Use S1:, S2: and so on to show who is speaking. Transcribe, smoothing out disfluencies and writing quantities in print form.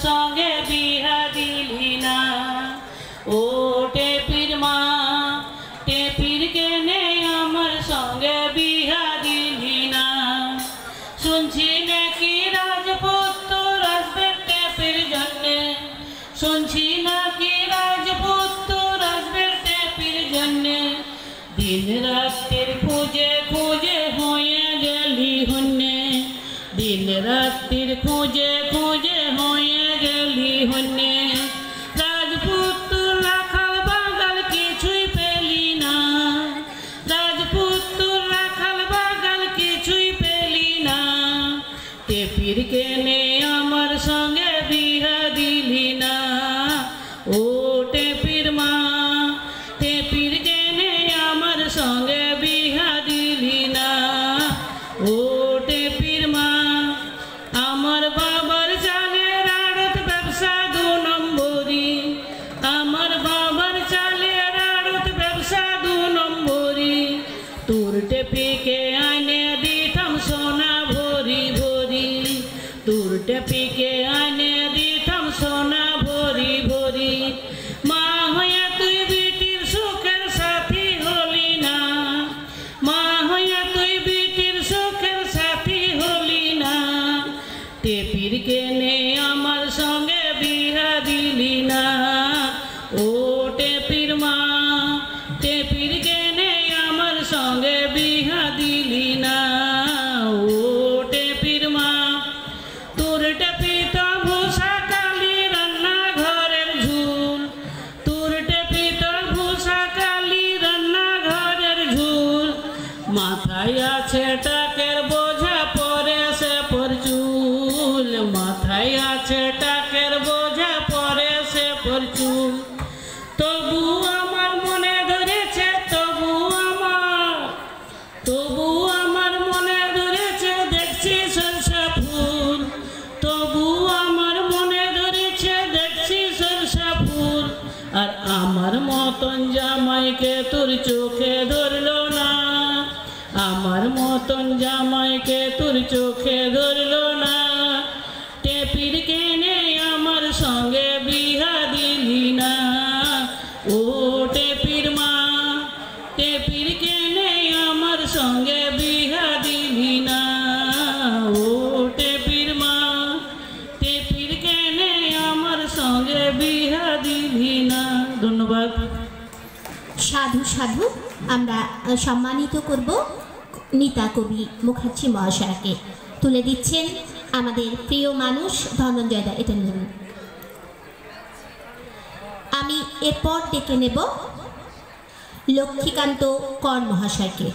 S1: সঙ্গে বিহা দিলি না। ও টেপির মা, টেপির কেনে আমার সঙ্গে বিহা দিলি না। শুনছি নাকি রাজপুত্র আসবে টেপির জন্যে, শুনছি নাকি রাজপুত্র আসবে টেপির জন্যে। দিন রাত্রির খুঁজে খুঁজে হয়ে গেলি হন্যে, দিন রাত্রির খুঁজে খুঁজে হয়ে গেলি হন্যে। রাজপুত্র রাখাল বাগাল কিছুই পেলি না, রাজপুত্র রাখাল বাগাল কিছুই পেলি না। টেপির কেনে আমার সঙ্গে বিহা দিলি না। ও টেপির মা, টেপির কেনে আমার সঙ্গে বিহা দিলি না। ও টেপির মা, আমার বাবার চালের আড়ত ব্যবসা 2 নম্বরি, আমার বাবার চালের আড়ত ব্যবসা 2 নম্বরি। তোর টেপিকে আনে দিতাম সোনা ভরি ভরি, তোর টেপিকে আনে দিতাম সোনা ভরি ভরি। মা হইয়া তুই বিটির সুখের সাথী হলি না, মা হইয়া তুই বিটির সুখের সাথী হলি না। টেপির কেনে আমার সঙ্গে বিহা দিলি না। ও টেপির মা, টেপির কেনে আমার সঙ্গে বিহা দিলি না। ও টেপির মা, তোর টেপি তো ভূষা কালি রান্না ঘরের ঝুল, তোর টেপি তো ভূষা কালি রান্না ঘরের ঝুল। মাথায় আছে টাকের বোঝা পরে সে পরচুল, মাথায় আছে টাকের বোঝা পরে সে পরচুল। তবু আমার মনে ধরেছে, তবু আমার মনে ধরেছে দেখছি সরষা ফুল, তবু আমার মনে ধরেছে দেখছি সরষা ফুল। আর আমার মতন জামাইকে তোর চোখে ধরলো না, আমার মতন জামাইকে তোর চোখে ধরলো না। টেপির কেনে আমার সঙ্গে বিহা দিলি না। ও টেপির মা, টেপির কেনে আমার সঙ্গে বিহা দিলি না। ও টেপির মা, টেপির কেনে আমার সঙ্গে বিহা দিলি না। ধন্যবাদ।
S2: সাধু সাধু। আমরা সম্মানিত করব নিতা কবি মুখার্জি মহাশয়কে। তুলে দিচ্ছেন আমাদের প্রিয় মানুষ ধনঞ্জয় দা। এটা নিন। আমি এরপর ডেকে নেব লক্ষ্মীকান্ত কর মহাশয়কে।